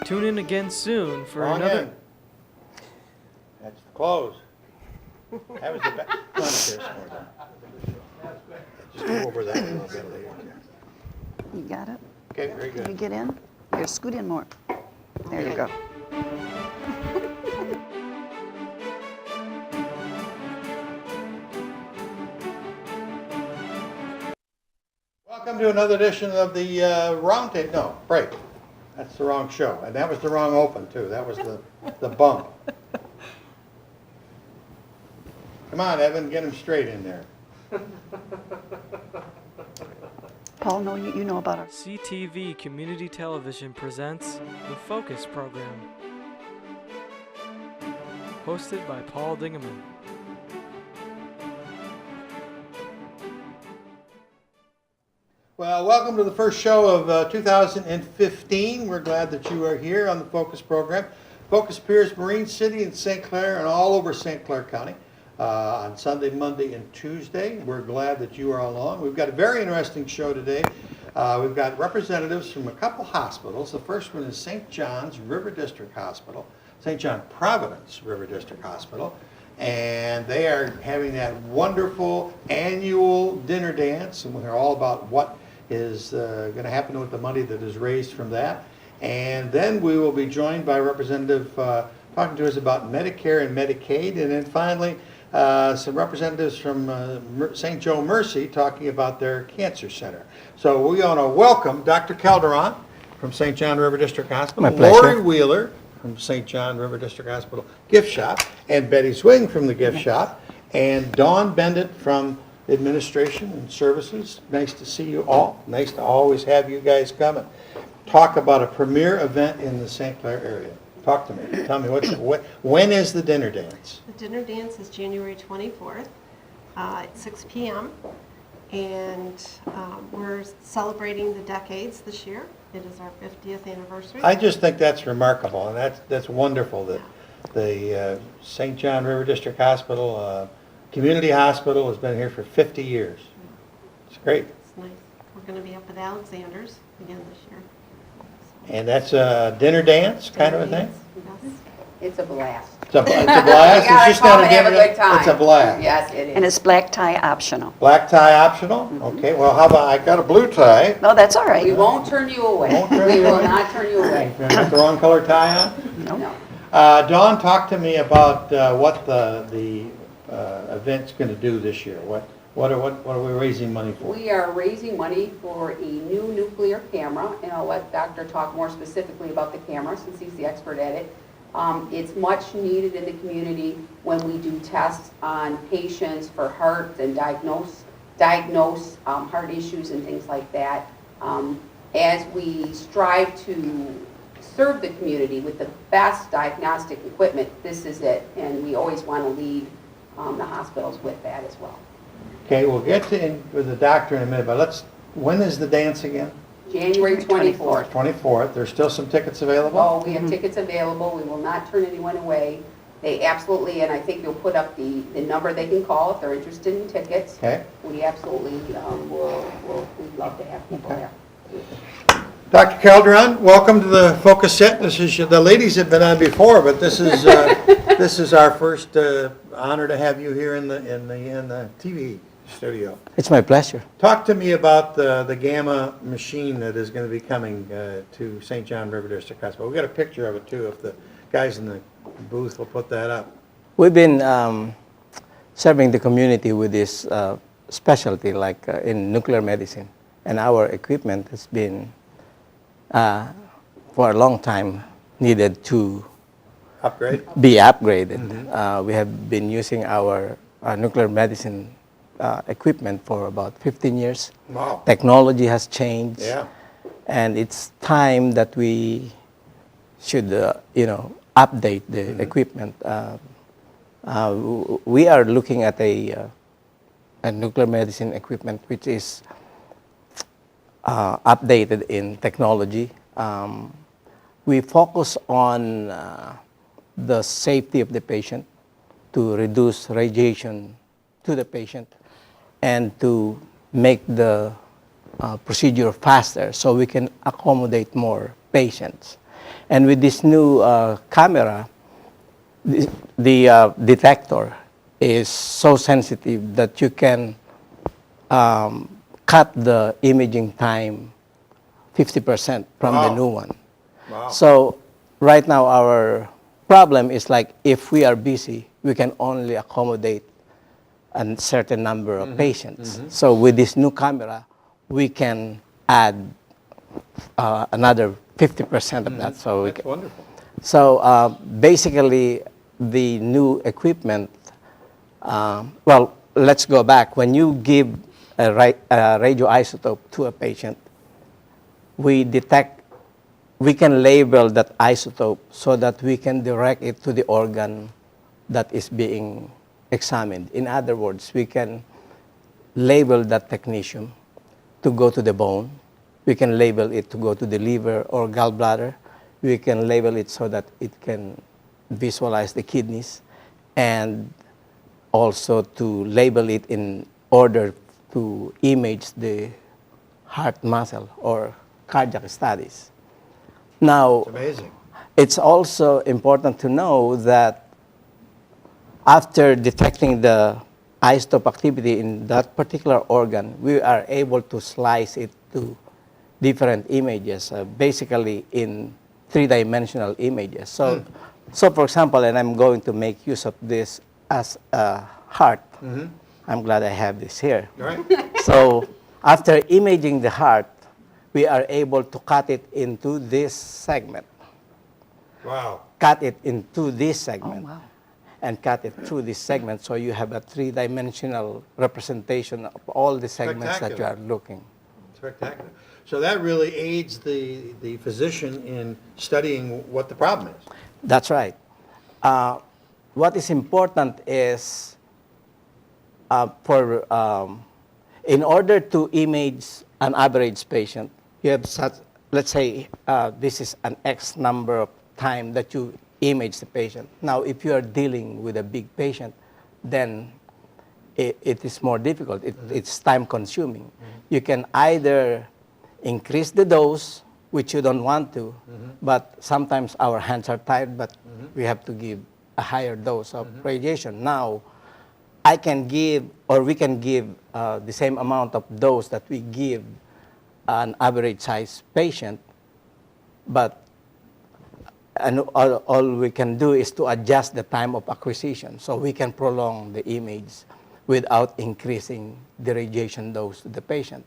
Tune in again soon for Wrong another. end. That's close. That was the back. Come on, Chris. Just go over that a little bit later. You got it? Okay, very Can you good. get in? Here, scoot in more. There you go. Welcome to another edition of the Roundtable. No, break. That's the wrong show. And that was the wrong open, too. That was the bump. Come on, Evan, get him straight in there. Paul, no, you know about our... CTV Community Television presents the Focus Program. Hosted by Paul Dingeman. Well, welcome to the first show of 2015. We're glad that you are here on the Focus program. Focus appears Marine City and St. Clair and all over St. Clair County on Sunday, Monday, and Tuesday. We're glad that you are along. We've got a very interesting show today. We've got representatives from a couple hospitals. The first one is St. John's River District Hospital, St. John Providence River District Hospital. And they are having that wonderful annual dinner dance, and we're all about what is going to happen with the money that is raised from that. And then we will be joined by a representative talking to us about Medicare and Medicaid. And then finally, some representatives from St. Joe Mercy talking about their cancer center. So we want to welcome Dr. Calderon from St. John River District Hospital, My pleasure. Lori Wheeler from St. John River District Hospital Gift Shop, and Betty Swing from the Gift Shop, and Dawn Bendit from Administration and Services. Nice to see you all. Nice to always have you guys come and talk about a premier event in the St. Clair area. Talk to me. Tell me, when is the dinner dance? The dinner dance is January 24th at 6 p.m. And we're celebrating the decades this year. It is our 50th anniversary. I just think that's remarkable, and that's wonderful that the St. John River District Hospital, community hospital, has been here for 50 years. It's great. It's nice. We're going to be up at Alexander's again this year. And that's a dinner dance kind of a thing? Yes. It's a blast. It's a blast. You gotta It's just come not a and have a dinner. good time. It's a blast. Yes, it And is. it's black tie optional. Black tie optional? Okay, well, how about, I got a blue tie. No, that's all We right. won't turn you away. Won't turn We you will away? not turn you away. I got the wrong color tie on? No. Dawn, talk to me about what the event's going to do this year. What are we raising money for? We are raising money for a new nuclear camera, and I'll let Doctor talk more specifically about the camera since he's the expert at it. It's much needed in the community when we do tests on patients for heart and diagnose heart issues and things like that. As we strive to serve the community with the best diagnostic equipment, this is it, and we always want to lead the hospitals with that as well. Okay, we'll get to in with the doctor in a minute, but when is the dance again? January 24th. 24th. There's still some tickets available? Oh, we have tickets available. We will not turn anyone away. They absolutely, and I think you'll put up the number they can call if they're interested in tickets. Okay. We absolutely we'd love to have people there. Dr. Calderon, welcome to the Focus Set. The ladies have been on before, but this is this is our first honor to have you here in the TV studio. It's my pleasure. Talk to me about the Gamma machine that is going to be coming to St. John River District Hospital. We've got a picture of it too, if the guys in the booth will put that up. We've been serving the community with this specialty, like in nuclear medicine, and our equipment has been, for a long time, needed to Upgrade? be upgraded. We have been using our nuclear medicine equipment for about 15 years. Wow. Technology has changed. Yeah. And it's time that we should, update the equipment. We are looking at a nuclear medicine equipment which is updated in technology. We focus on the safety of the patient, to reduce radiation to the patient, and to make the procedure faster so we can accommodate more patients. And with this new camera, the detector is so sensitive that you can cut the imaging time 50% from the Wow. new one. Wow. So right now our problem is like if we are busy, we can only accommodate a certain number of patients. So with this new camera, we can add another 50% of that. So we That's can, wonderful. so basically, the new equipment. Well, let's go back. When you give a radioisotope to a patient, we detect. We can label that isotope so that we can direct it to the organ that is being examined. In other words, we can label that technetium to go to the bone. We can label it to go to the liver or gallbladder. We can label it so that it can visualize the kidneys, and also to label it in order to image the heart muscle or cardiac studies. Now, It's amazing. it's also important to know that after detecting the isotope activity in that particular organ, we are able to slice it to different images, basically in three-dimensional images. So for example, and I'm going to make use of this as a heart. I'm glad I have this here. All right. So after imaging the heart, we are able to cut it into this segment, Wow. cut it into this segment, wow. and cut it through this segment. So you have a three-dimensional representation of all the segments that you are Spectacular. looking. Spectacular. So that really aids the physician in studying what the problem is. That's right. What is important is in order to image an average patient, you have such, let's say this is an X number of time that you image the patient. Now, if you are dealing with a big patient, then it is more difficult. It's time consuming. You can either increase the dose, which you don't want to, but sometimes our hands are tired, but we have to give a higher dose of radiation. Now, I can give, or we can give the same amount of dose that we give an average size patient, but all we can do is to adjust the time of acquisition, so we can prolong the image without increasing the radiation dose to the patient.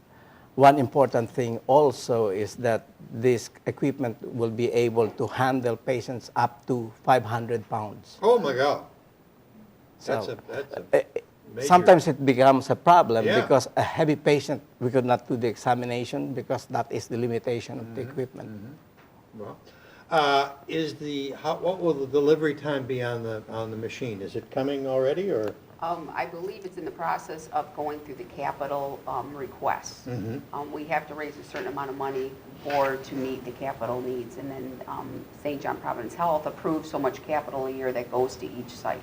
One important thing also is that this equipment will be able to handle patients up to 500 pounds. Oh my God. That's So, a major. sometimes it becomes a problem Yeah. because a heavy patient, we could not do the examination because that is the limitation of the equipment. Well, what will the delivery time be on the machine? Is it coming already, or? I believe it's in the process of going through the capital requests. We have to raise a certain amount of money to meet the capital needs, and then St. John Providence Health approves so much capital a year that goes to each site.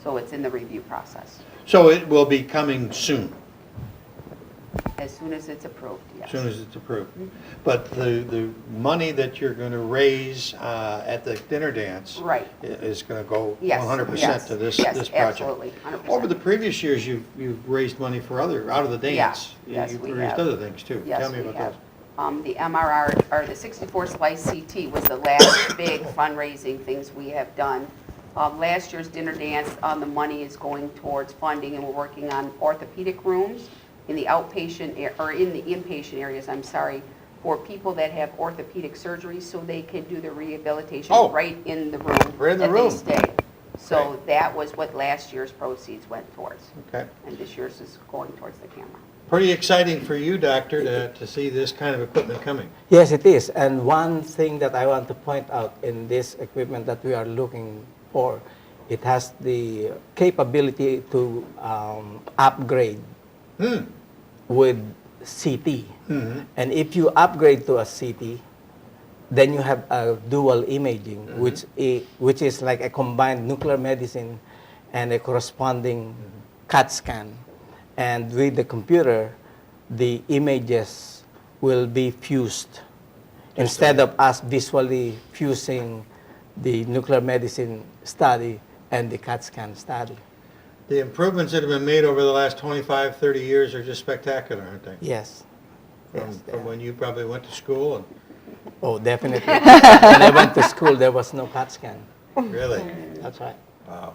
So it's in the review process. So it will be coming soon, As soon as it's approved, yes. as soon as it's approved. But the money that you're going to raise at the dinner dance Right. is going to go Yes, 100% yes, to this yes, project. absolutely, 100%. Over the previous years, you've raised money for out of the dance. yes, You've we raised have. other things too. Yes, Tell me we about have. those. The MRR, or the 64 slice CT, was the last big fundraising things we have done. Last year's dinner dance, the money is going towards funding, and we're working on orthopedic rooms in the outpatient, or in the inpatient areas, I'm sorry, for people that have orthopedic surgery, so they can do the rehabilitation Oh. right in the room Right in the that room. they stay. So Okay. that was what last year's proceeds went towards. Okay. And this year's is going towards the camera. Pretty exciting for you, doctor, to see this kind of equipment coming. Yes, it is. And one thing that I want to point out in this equipment that we are looking for, it has the capability to upgrade with CT. And if you upgrade to a CT, then you have a dual imaging, which is like a combined nuclear medicine and a corresponding CAT scan. And with the computer, the images will be fused instead of us visually fusing the nuclear medicine study and the CAT scan study. The improvements that have been made over the last 25, 30 years are just spectacular, aren't they? Yes. From when you probably went to school and Oh, definitely. When I went to school, there was no CAT scan. really, That's right. wow,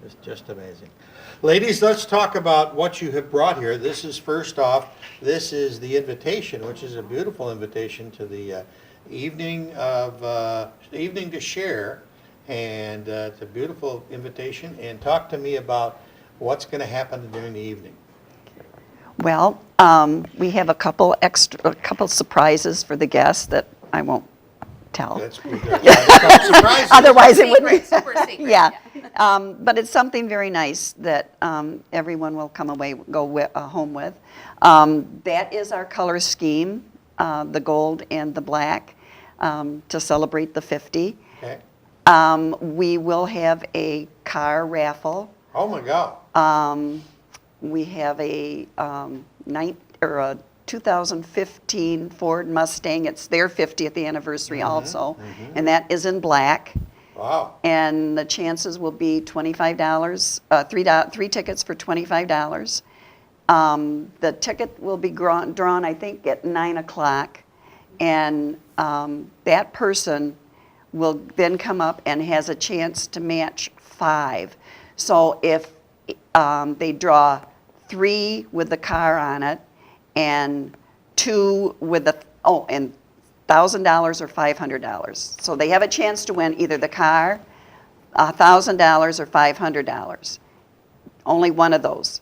it's just amazing. Ladies, let's talk about what you have brought here. This is first off, this is the invitation, which is a beautiful invitation to the evening to share, and it's a beautiful invitation. And talk to me about what's going to happen during the evening. Well, we have a couple surprises for the guests that I won't tell. That's surprising. Otherwise, it would be. Super secret. Yeah, but it's something very nice that everyone will come away, home with. That is our color scheme, the gold and the black, to celebrate the 50. Okay. We will have a car raffle. Oh my God. We have a 2015 Ford Mustang. It's their 50th anniversary also, and that is in black. Wow. And the chances will be $25, three tickets for $25. The ticket will be drawn, I think, at 9 o'clock, and that person will then come up and has a chance to match 5. So if they draw 3 with the car on it, and 2 with the, and $1,000 or $500. So they have a chance to win either the car, $1,000 or $500. Only one of those.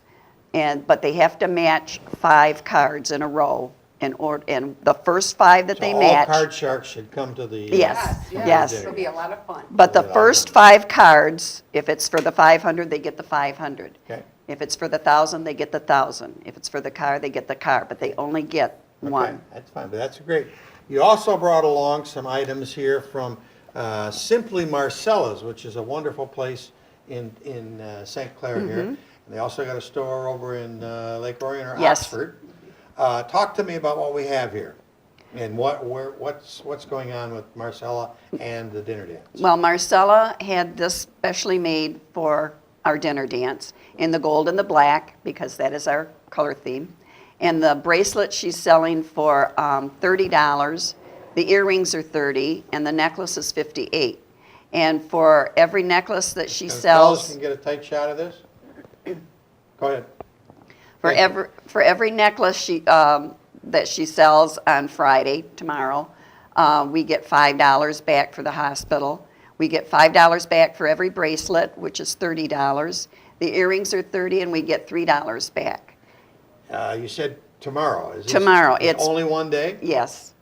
But they have to match 5 cards in a row, and the first 5 that So they all match. card sharks should come to the. Yes. It'll be a lot of fun. But the first 5 cards, if it's for the 500, they get the 500. Okay. If it's for the 1,000, they get the 1,000. If it's for the car, they get the car, but they only get Okay, one. that's fine, but that's great. You also brought along some items here from Simply Marcella's, which is a wonderful place in St. Clair here. And they also got a store over in Lake Orion or Yes. Oxford. Talk to me about what we have here and what's going on with Marcella and the dinner dance. Well, Marcella had this specially made for our dinner dance in the gold and the black, because that is our color theme. And the bracelet she's selling for $30. The earrings are $30, and the necklace is $58. And for every necklace that she And sells, fellas can get a tight shot of this? Go ahead. for every necklace that she sells on Friday, tomorrow, we get $5 back for the hospital. We get $5 back for every bracelet, which is $30. The earrings are $30, and we get $3 back. You said tomorrow. Is this Tomorrow, it's- only one day? Yes.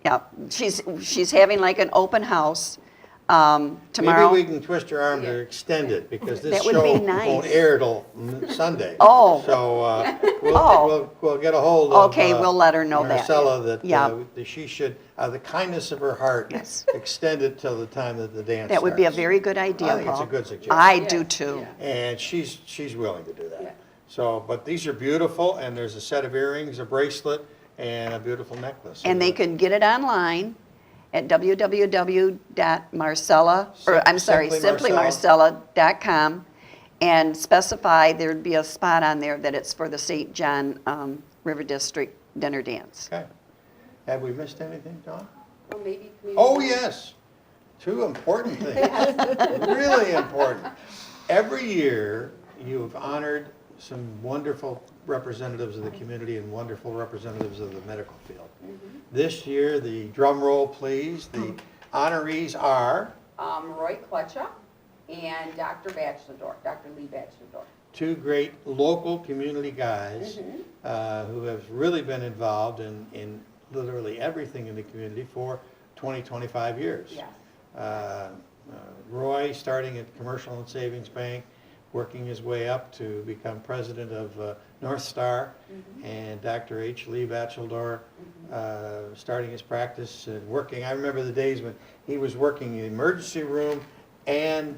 Yeah. She's having like an open house tomorrow. Maybe we can twist your arm to extend it, because this That would show be nice. won't air till Sunday. Oh. So we'll get a hold of. Okay, we'll let her know that. Marcella, that Yeah. that she should, the kindness of her heart, Yes. extend it till the time that the dance That would be a starts. very good idea, I think it's a Paul. good suggestion. I do too. And she's willing to do that. Yeah. So, but these are beautiful, and there's a set of earrings, a bracelet, and a beautiful necklace. And they can get it online at simplymarcella.com, and specify there'd be a spot on there that it's for the St. John River District dinner dance. Okay. Have we missed anything, Dawn? Well, maybe community. Oh, yes. 2 important things. Really important. Every year, you've honored some wonderful representatives of the community and wonderful representatives of the medical field. This year, the drum roll, please. The honorees are Roy Klutcha and Dr. Bachelor, Dr. Lee Bachelor. 2 great local community guys who have really been involved in literally everything in the community for 20, 25 years. Yes. Roy, starting at Commercial and Savings Bank, working his way up to become president of North Star, and Dr. H. Lee Bachelor, starting his practice and working. I remember the days when he was working in the emergency room and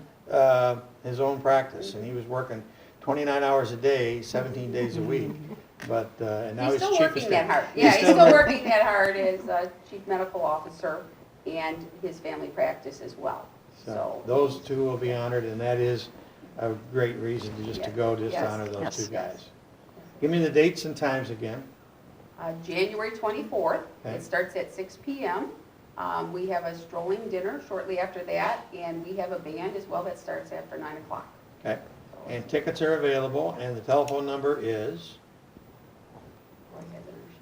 his own practice, and he was working 29 hours a day, 17 days a week. but, and now He's he's still chief of working staff. that hard. Yeah, he's still working that hard as chief medical officer and his family practice as well. So those two will be honored, and that is a great reason to just to go, just to Yes. honor those Yes. two guys. Give me the dates and times again. January 24th, Okay. it starts at 6 p.m. We have a strolling dinner shortly after that, and we have a band as well that starts after 9 o'clock. Okay, and tickets are available, and the telephone number is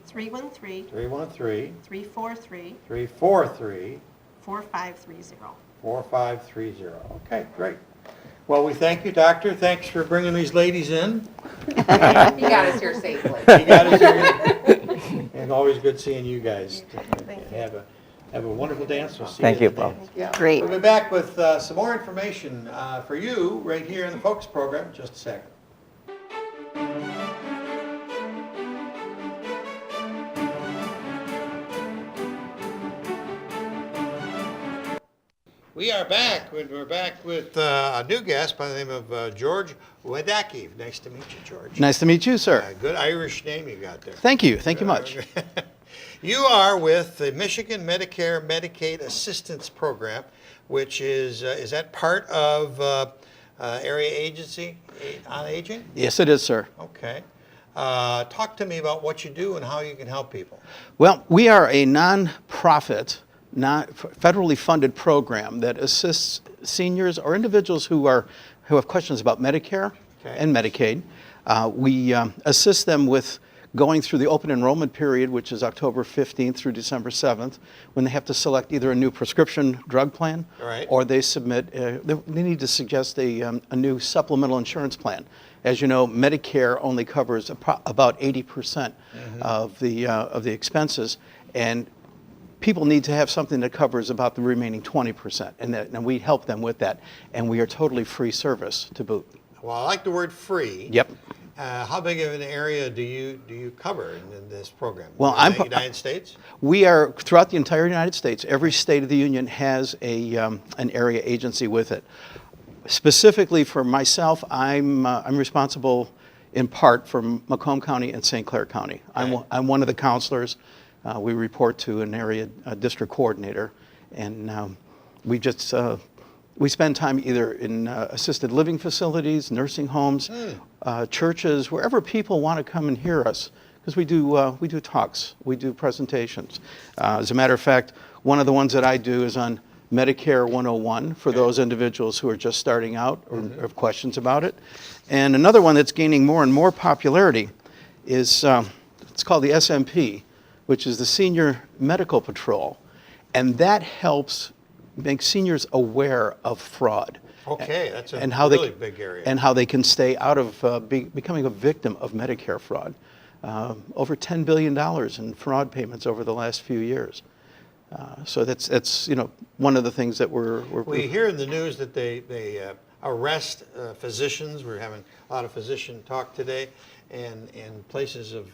313 313 343 343 4530. 4530. Okay, great. Well, we thank you, Doctor. Thanks for bringing these ladies in. He got us here safely. You got us here. And always good seeing you guys. Thank you. Have a wonderful dance. We'll see Thank you you, at the Paul. dance. Yeah. Great. We'll be back with some more information for you right here in the Focus program in just a second. We are back. We're back with a new guest by the name of George Wadaki. Nice to meet you, George. Nice to meet you, sir. Good Irish name you got there. Thank you. Thank you much. You are with the Michigan Medicare Medicaid Assistance Program, which is that part of Area Agency on Aging? Yes, it is, sir. Okay. Talk to me about what you do and how you can help people. Well, we are a non-profit, not federally funded program that assists seniors or individuals who have questions about Medicare Okay. and Medicaid. We assist them with going through the open enrollment period, which is October 15th through December 7th, when they have to select either a new prescription drug plan Right. or they submit, they need to suggest a new supplemental insurance plan. As you know, Medicare only covers about 80% of the expenses, and people need to have something that covers about the remaining 20%, and we help them with that, and we are totally free service to boot. Well, I like the word free. Yep. How big of an area do you cover in this program? Well, In the United States? We are throughout the entire United States. Every state of the union has an area agency with it. Specifically for myself, I'm responsible in part for Macomb County and St. Clair County. Okay. I'm one of the counselors. We report to an area district coordinator, and we spend time either in assisted living facilities, nursing homes, churches, wherever people want to come and hear us, because we do talks, we do presentations. As a matter of fact, one of the ones that I do is on Medicare 101 for those individuals who are just starting out or have questions about it. And another one that's gaining more and more popularity is it's called the SMP, which is the Senior Medical Patrol, and that helps make seniors aware of fraud. Okay, that's a and how really they, big area. And how they can stay out of becoming a victim of Medicare fraud. Over $10 billion in fraud payments over the last few years. So that's one of the things that We hear in the news that they arrest physicians. We're having a lot of physician talk today, and places of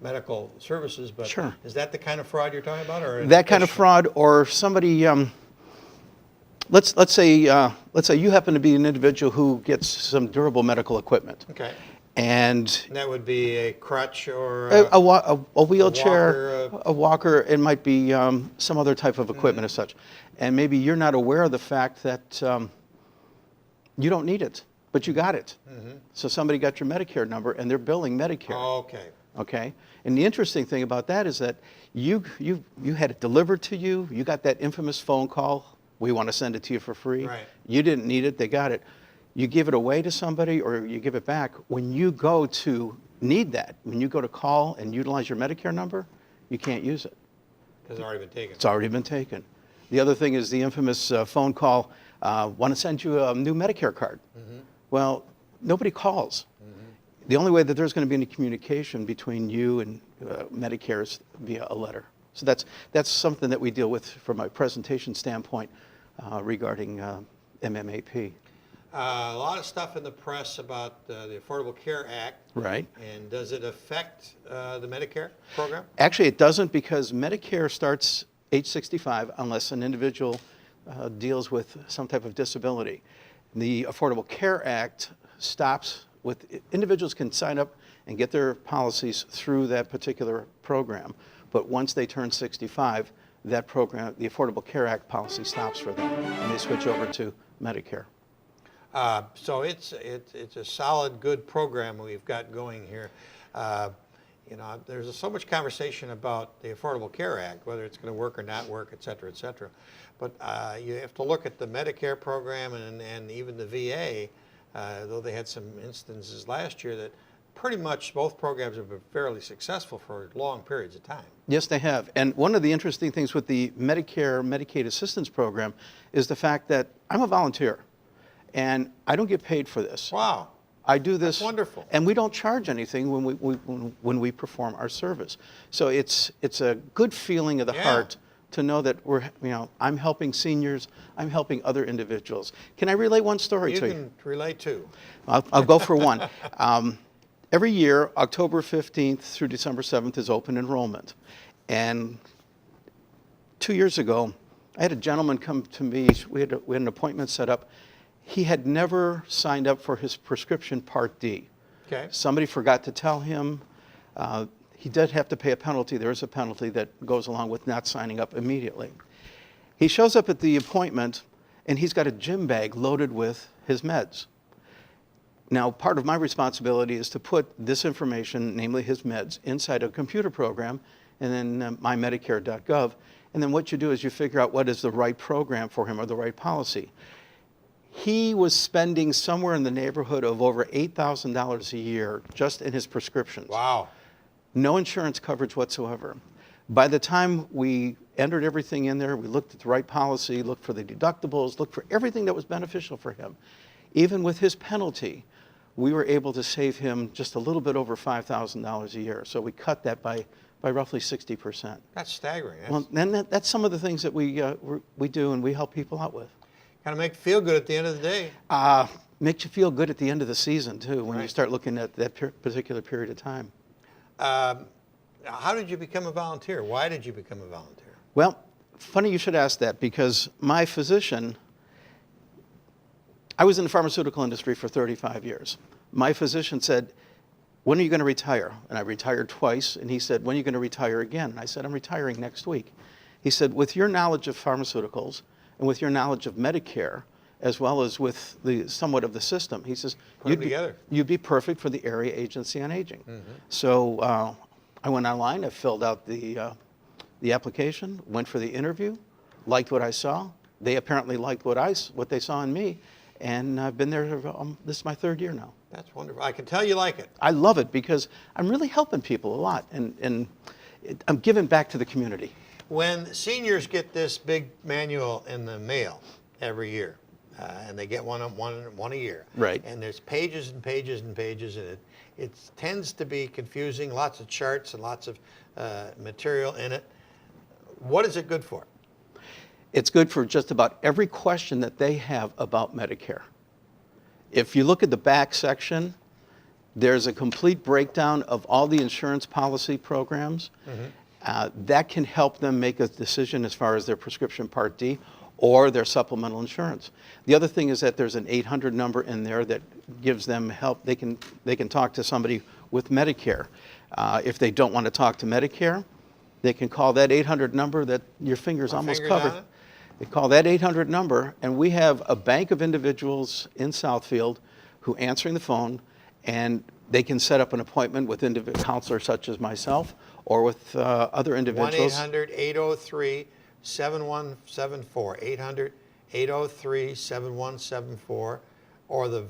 medical services. But Sure. Is that the kind of fraud you're talking about, or that kind of fraud, or somebody? Let's say you happen to be an individual who gets some durable medical equipment. Okay. And That would be a crutch or a wheelchair, walker, a walker. It might be some other type of equipment as such. And maybe you're not aware of the fact that you don't need it, but you got it. So somebody got your Medicare number and they're billing Medicare. Okay. Okay? And the interesting thing about that is that you had it delivered to you. You got that infamous phone call. We want to send it to you for free. Right. You didn't need it. They got it. You give it away to somebody or you give it back. When you go to need that, when you go to call and utilize your Medicare number, you can't use it. Because it's already been taken. It's already been taken. The other thing is the infamous phone call, want to send you a new Medicare card. Well, nobody calls. The only way that there's going to be any communication between you and Medicare is via a letter. So that's something that we deal with from a presentation standpoint regarding MMAP. A lot of stuff in the press about the Affordable Care Act. Right. And does it affect the Medicare program? Actually, it doesn't, because Medicare starts age 65 unless an individual deals with some type of disability. The Affordable Care Act stops individuals can sign up and get their policies through that particular program, but once they turn 65, that program, the Affordable Care Act policy stops for them, and they switch over to Medicare. So it's a solid, good program we've got going here. You know, there's so much conversation about the Affordable Care Act, whether it's going to work or not work, et cetera, et cetera. But you have to look at the Medicare program and even the VA, though they had some instances last year that pretty much both programs have been fairly successful for long periods of time. Yes, they have. And one of the interesting things with the Medicare Medicaid assistance program is the fact that I'm a volunteer, and I don't get paid for this. Wow. I do this. That's wonderful. And we don't charge anything when we perform our service. So it's a good feeling of the heart to know that I'm helping seniors, I'm helping other individuals. Can I relate one story to you? You can relate too. I'll go for one. Every year, October 15th through December 7th is open enrollment. And 2 years ago, I had a gentleman come to me. We had an appointment set up. He had never signed up for his prescription Part D. Okay. Somebody forgot to tell him. He did have to pay a penalty. There is a penalty that goes along with not signing up immediately. He shows up at the appointment, and he's got a gym bag loaded with his meds. Now, part of my responsibility is to put this information, namely his meds, inside a computer program, and then mymedicare.gov. And then what you do is you figure out what is the right program for him or the right policy. He was spending somewhere in the neighborhood of over $8,000 a year just in his prescriptions. Wow. No insurance coverage whatsoever. By the time we entered everything in there, we looked at the right policy, looked for the deductibles, looked for everything that was beneficial for him. Even with his penalty, we were able to save him just a little bit over $5,000 a year. So we cut that by roughly 60%. That's staggering. Well, and that's some of the things that we do and we help people out with. Kind of make you feel good at the end of the day. Makes you feel good at the end of the season, too, when you Right. start looking at that particular period of time. How did you become a volunteer? Why did you become a volunteer? Well, funny you should ask that, because my physician, I was in the pharmaceutical industry for 35 years. My physician said, "When are you going to retire?" And I retired twice, and he said, "When are you going to retire again?" And I said, "I'm retiring next week." He said, "With your knowledge of pharmaceuticals and with your knowledge of Medicare, as well as with the somewhat of the system," he says, Put 'em together. you'd be perfect for the Area Agency on Aging." So I went online, I filled out the application, went for the interview, liked what I saw. They apparently liked what they saw in me, and I've been there, this is my third year now. That's wonderful. I can tell you like it. I love it because I'm really helping people a lot, and I'm giving back to the community. When seniors get this big manual in the mail every year, and they get one a year, Right. and there's pages and pages and pages in it, it tends to be confusing, lots of charts and lots of material in it. What is it good for? It's good for just about every question that they have about Medicare. If you look at the back section, there's a complete breakdown of all the insurance policy programs. That can help them make a decision as far as their prescription Part D or their supplemental insurance. The other thing is that there's an 800 number in there that gives them help. They can talk to somebody with Medicare. If they don't want to talk to Medicare, they can call that 800 number that your finger's almost fingers on covered. it? They call that 800 number, and we have a bank of individuals in Southfield who answering the phone, and they can set up an appointment with counselors such as myself or with other individuals. 1-800-803-7174, 800-803-7174, or the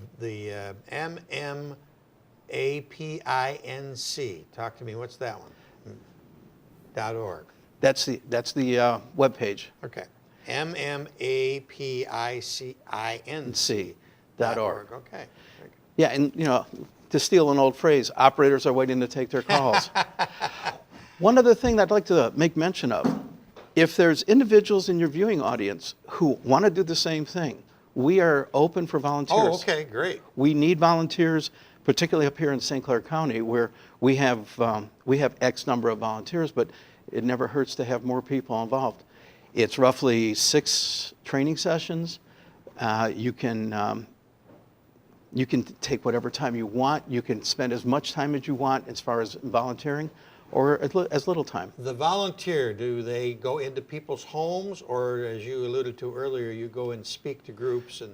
MMAPINC. Talk to me. What's that one? .org. That's the webpage. Okay. MMAPICINC.org. Okay. Yeah, and to steal an old phrase, operators are waiting to take their calls. One other thing I'd like to make mention of, if there's individuals in your viewing audience who want to do the same thing, we are open for volunteers. Oh, okay, great. We need volunteers, particularly up here in St. Clair County, where we have X number of volunteers, but it never hurts to have more people involved. It's roughly 6 training sessions. You can You can take whatever time you want. You can spend as much time as you want as far as volunteering, or as little time. The volunteer, do they go into people's homes, or as you alluded to earlier, you go and speak to groups and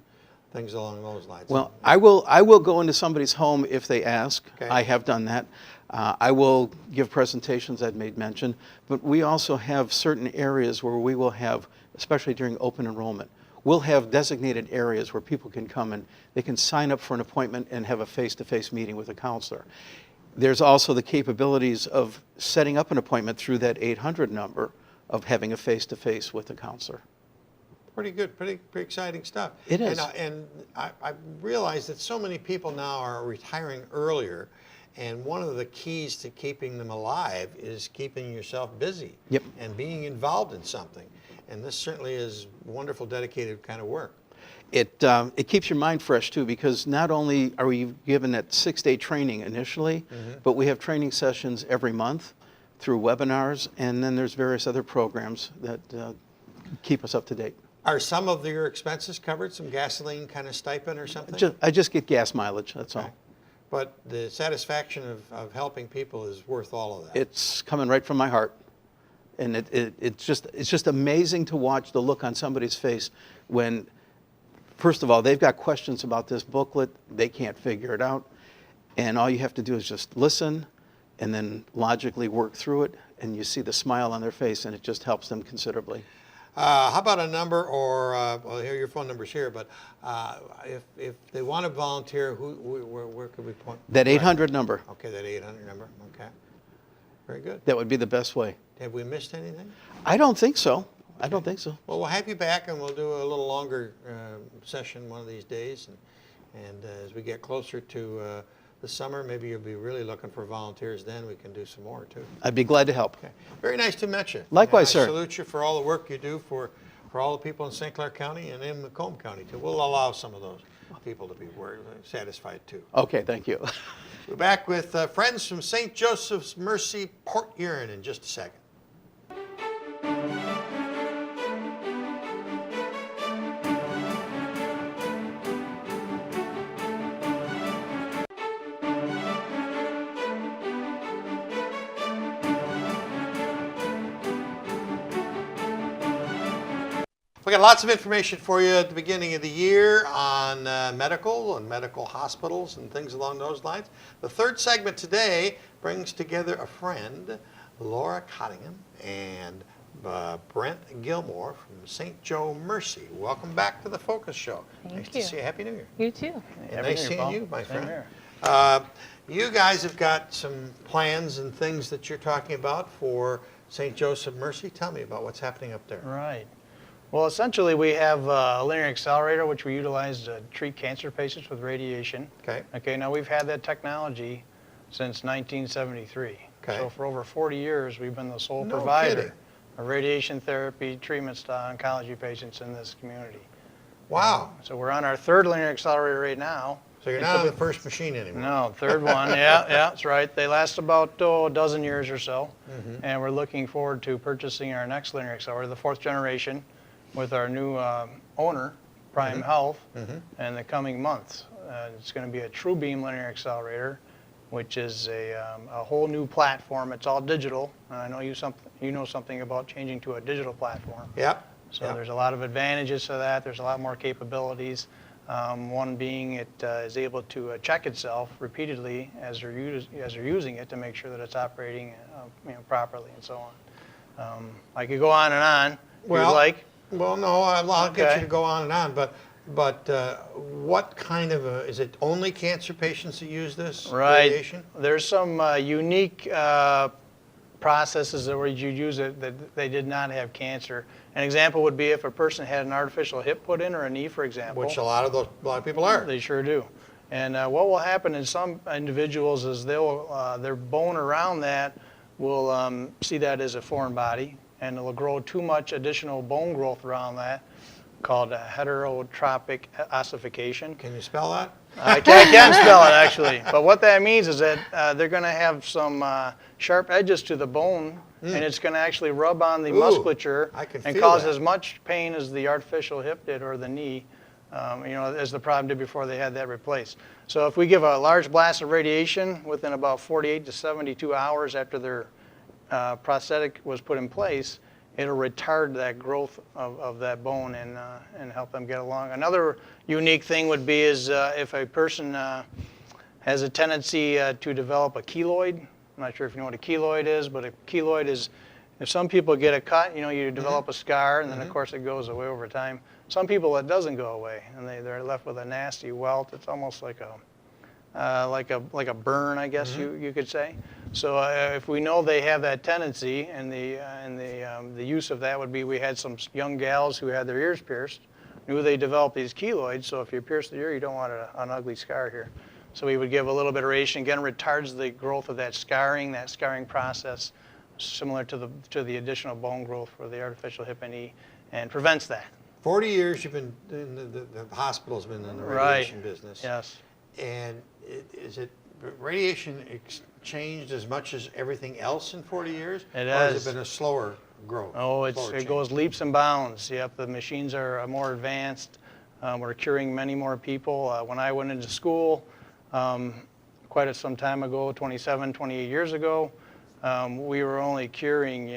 things along those lines? Well, I will go into somebody's home if they ask. Okay. I have done that. I will give presentations I'd made mention, but we also have certain areas where we will have, especially during open enrollment, we'll have designated areas where people can come and they can sign up for an appointment and have a face-to-face meeting with a counselor. There's also the capabilities of setting up an appointment through that 800 number of having a face-to-face with a counselor. Pretty good, pretty exciting stuff. It is. And I realize that so many people now are retiring earlier, and one of the keys to keeping them alive is keeping yourself busy. Yep. And being involved in something. And this certainly is wonderful, dedicated kind of work. It keeps your mind fresh too, because not only are we given that 6-day training initially, but we have training sessions every month through webinars, and then there's various other programs that keep us up to date. Are some of your expenses covered, some gasoline kind of stipend or something? I just get gas mileage, that's all. But the satisfaction of helping people is worth all of that. It's coming right from my heart. And it's just amazing to watch the look on somebody's face when, first of all, they've got questions about this booklet, they can't figure it out, and all you have to do is just listen and then logically work through it, and you see the smile on their face, and it just helps them considerably. How about a number, or well, here your phone number's here, but if they want to volunteer, where could we point? That 800 number, Okay, that 800 number. Okay, very good. that would be the best way. Have we missed anything? I don't think so. I don't think so. Well, we'll have you back, and we'll do a little longer session one of these days, and as we get closer to the summer, maybe you'll be really looking for volunteers. Then we can do some more too. I'd be glad to help. Okay. Very nice to meet you. Likewise, And I sir. salute you for all the work you do for all the people in St. Clair County and in Macomb County too. We'll allow some of those people to be satisfied too. Okay, thank you. We're back with friends from St. Joseph's Mercy, Port Huron in just a second. We got lots of information for you at the beginning of the year on medical and medical hospitals and things along those lines. The third segment today brings together a friend, Laura Cottingham and Brent Gilmore from St. Joe Mercy. Welcome back to the Focus Show. Nice to see you. Happy New Year. You too. And nice seeing you, my friend. You guys have got some plans and things that you're talking about for St. Joseph Mercy. Tell me about what's happening up there. Right. Well, essentially, we have a linear accelerator, which we utilize to treat cancer patients with radiation. Okay. Okay, now we've had that technology since 1973. Okay. So for over 40 years, we've been the sole No provider kidding. of radiation therapy treatments to oncology patients in this community. Wow. So we're on our third linear accelerator right now. So you're not on the first machine anymore. No, third one, yeah, that's right. They last about a dozen years or so. And we're looking forward to purchasing our next linear accelerator, the fourth generation, with our new owner, Prime Health, in the coming months. It's going to be a true beam linear accelerator, which is a whole new platform. It's all digital, and I know you know something about changing to a digital platform. Yep. So Yep. there's a lot of advantages to that. There's a lot more capabilities. One being it is able to check itself repeatedly as you're using it to make sure that it's operating properly and so on. I could go on and on if you'd like. Well, no, I'll get you Okay. to go on and on, but what kind of is it only cancer patients that use this radiation? There's some unique processes where you use it that they did not have cancer. An example would be if a person had an artificial hip put in or a knee, for example. Which a lot of people are. They sure do. And what will happen in some individuals is their bone around that will see that as a foreign body, and it will grow too much additional bone growth around that, called heterotropic ossification. Can you spell that? I can spell it, actually. But what that means is that they're going to have some sharp edges to the bone, and it's going to actually rub on the musculature I can and feel cause that. as much pain as the artificial hip did or the knee. as the problem did before they had that replaced. So if we give a large blast of radiation within about 48 to 72 hours after their prosthetic was put in place, it'll retard that growth of that bone and help them get along. Another unique thing would be is if a person has a tendency to develop a keloid. I'm not sure if you know what a keloid is, but a keloid is, if some people get a cut, you develop a scar, and then of course it goes away over time. Some people it doesn't go away, and they're left with a nasty welt. It's almost like a burn, I guess you could say. So if we know they have that tendency, and the use of that would be, we had some young gals who had their ears pierced, knew they developed these keloids. So if you pierce the ear, you don't want an ugly scar here. So we would give a little bit of radiation. Again, retards the growth of that scarring process, similar to the additional bone growth for the artificial hip and knee, and prevents that. 40 years you've been in the hospital's been in the radiation business. Yes. And is it radiation changed as much as everything else in 40 years? It or has. has it been a slower growth? Oh, it change? goes leaps and bounds. Yep, the machines are more advanced. We're curing many more people. When I went into school, quite some time ago, 27, 28 years ago, we were only curing,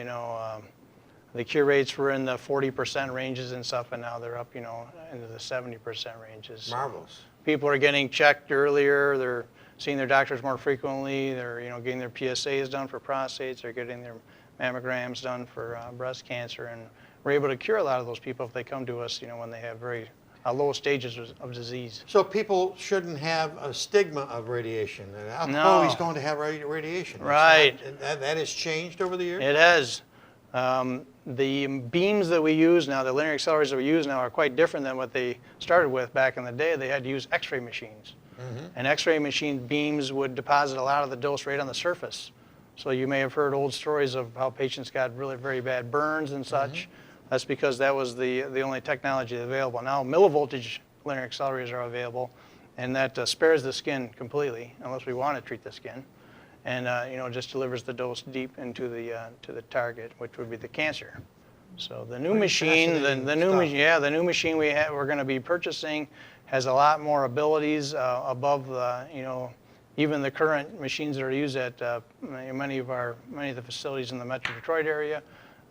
the cure rates were in the 40% ranges and stuff, and now they're up, into the 70% ranges. Marvelous. People are getting checked earlier. They're seeing their doctors more frequently. They're, getting their PSAs done for prostates. They're getting their mammograms done for breast cancer, and we're able to cure a lot of those people if they come to us, when they have very low stages of disease. So people shouldn't have a stigma of radiation. No. Oh, he's going to have radiation. Right. That has changed over the years? It has. The beams that we use now, the linear accelerators that we use now, are quite different than what they started with back in the day. They had to use X-ray machines. And X-ray machine beams would deposit a lot of the dose right on the surface. So you may have heard old stories of how patients got really very bad burns and such. That's because that was the only technology available. Now millivoltage linear accelerators are available, and that spares the skin completely, unless we want to treat the skin. And just delivers the dose deep into to the target, which would be the cancer. So the new machine, the new machine we're going to be purchasing has a lot more abilities above even the current machines that are used at many of the facilities in the Metro Detroit area.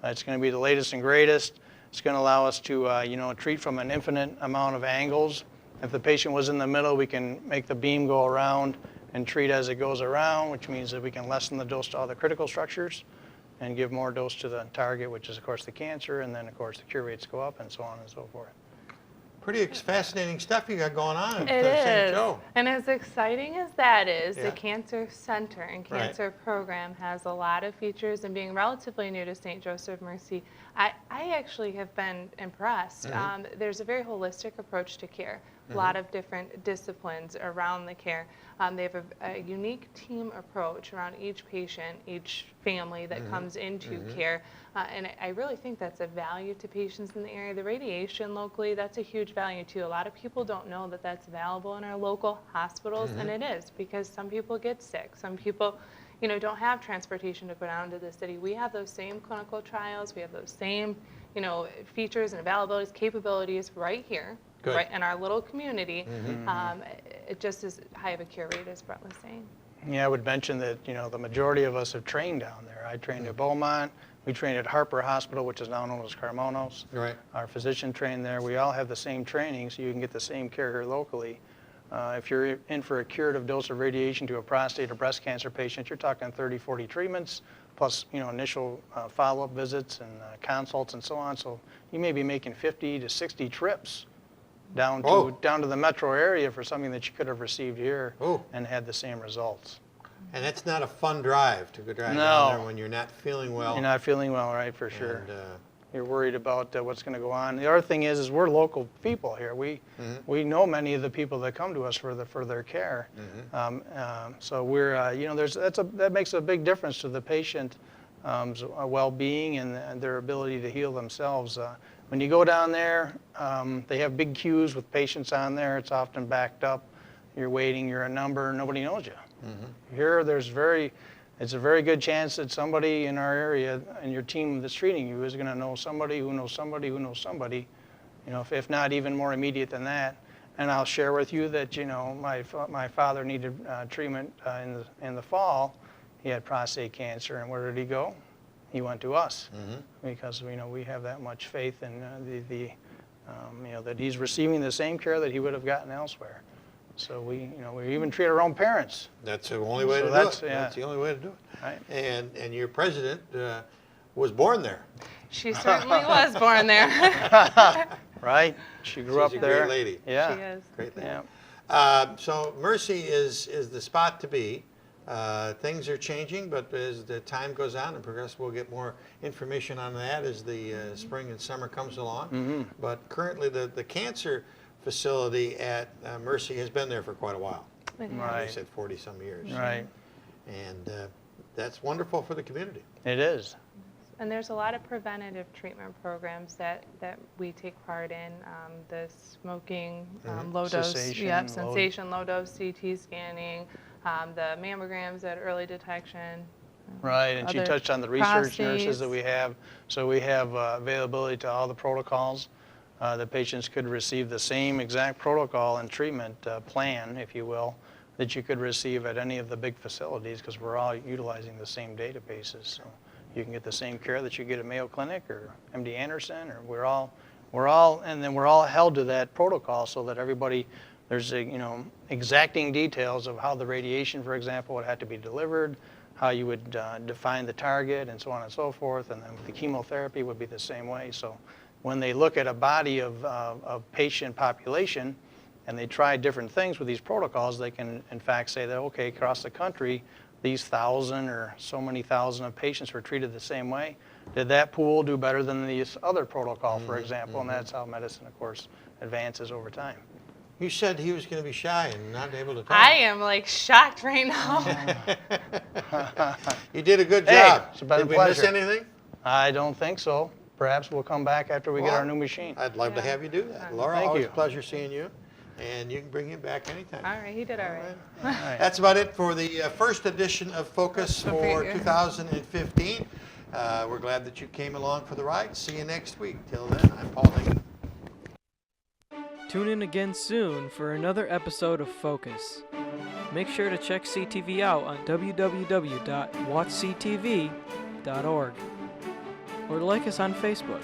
It's going to be the latest and greatest. It's going to allow us to treat from an infinite amount of angles. If the patient was in the middle, we can make the beam go around and treat as it goes around, which means that we can lessen the dose to all the critical structures and give more dose to the target, which is, of course, the cancer, and then, of course, the cure rates go up and so on and so forth. Pretty fascinating stuff you got going on It at St. is. Joe. And as exciting as that is, Yeah. the Cancer Center and Cancer Program has a lot of features, and being relatively new to St. Joseph Mercy, I actually have been impressed. There's a very holistic approach to care, a lot of different disciplines around the care. They have a unique team approach around each patient, each family that comes into care, and I really think that's a value to patients in the area. The radiation locally, that's a huge value too. A lot of people don't know that that's available in our local hospitals, and it is, because some people get sick. Some people, don't have transportation to go down to the city. We have those same clinical trials. We have those same, features and availabilities, capabilities right here. Good. Right in our little community. It just as high of a cure rate as Brett was saying. Yeah, I would mention that, the majority of us have trained down there. I trained at Beaumont. We trained at Harper Hospital, which is now known as Carmonos. Right. Our physician trained there. We all have the same training, so you can get the same care here locally. If you're in for a curative dose of radiation to a prostate or breast cancer patient, you're talking 30, 40 treatments, plus, initial follow-up visits and consults and so on. So you may be making 50 to 60 trips down to the metro area for something that you could have received here and had the same results. And that's not a fun drive to go drive No. down there when you're not feeling well. You're not feeling well, right, for sure. And, You're worried about what's going to go on. The other thing is we're local people here. We know many of the people that come to us for their care. So we're that makes a big difference to the patient well-being and their ability to heal themselves. When you go down there, they have big queues with patients on there. It's often backed up. You're waiting. You're a number. Nobody knows you. Here, it's a very good chance that somebody in our area and your team that's treating you is going to know somebody who knows somebody who knows somebody, if not even more immediate than that. And I'll share with you that, my father needed treatment in the fall. He had prostate cancer, and where did he go? He went to us, because we have that much faith in that he's receiving the same care that he would have gotten elsewhere. So we even treat our own parents. That's the only way to do it. Yeah. That's the only way to do it. Right. And your president was born there. She certainly was born there. Right. She grew up She's a there. great lady. Yeah. She is. Great lady. Yeah. So Mercy is the spot to be. Things are changing, but as the time goes on and progresses, we'll get more information on that as the spring and summer comes along. But currently, the cancer facility at Mercy has been there for quite a while. Right. You said 40-some years. Right. And that's wonderful for the community. It is. And there's a lot of preventative treatment programs that we take part in. The smoking, low dose, Cessation, low dose CT scanning, the mammograms at early detection. Right, and she other touched on the research prostates. nurses that we have. So we have availability to all the protocols. The patients could receive the same exact protocol and treatment plan, if you will, that you could receive at any of the big facilities, because we're all utilizing the same databases. So you can get the same care that you get at Mayo Clinic or MD Anderson, or we're all held to that protocol, so that everybody, there's exacting details of how the radiation, for example, would have to be delivered, how you would define the target, and so on and so forth, and then the chemotherapy would be the same way. So when they look at a body of patient population and they try different things with these protocols, they can in fact say that, okay, across the country, these 1,000 or so many thousand of patients were treated the same way. Did that pool do better than this other protocol, for example? And that's how medicine, of course, advances over time. You said he was going to be shy and not able to talk. I am shocked right now. You did a good Hey, job. it's been a Did we miss pleasure. anything? I don't think so. Perhaps we'll come back after we get our new machine. I'd love to have you do that. Laura, Thank always you. a pleasure seeing you. And you can bring him back anytime. All right, he did all right. That's about it for the first edition of Focus for 2015. We're glad that you came along for the ride. See you next week. Till then, I'm Paul Dingeman. Tune in again soon for another episode of Focus. Make sure to check CTV out on www.watchctv.org or like us on Facebook.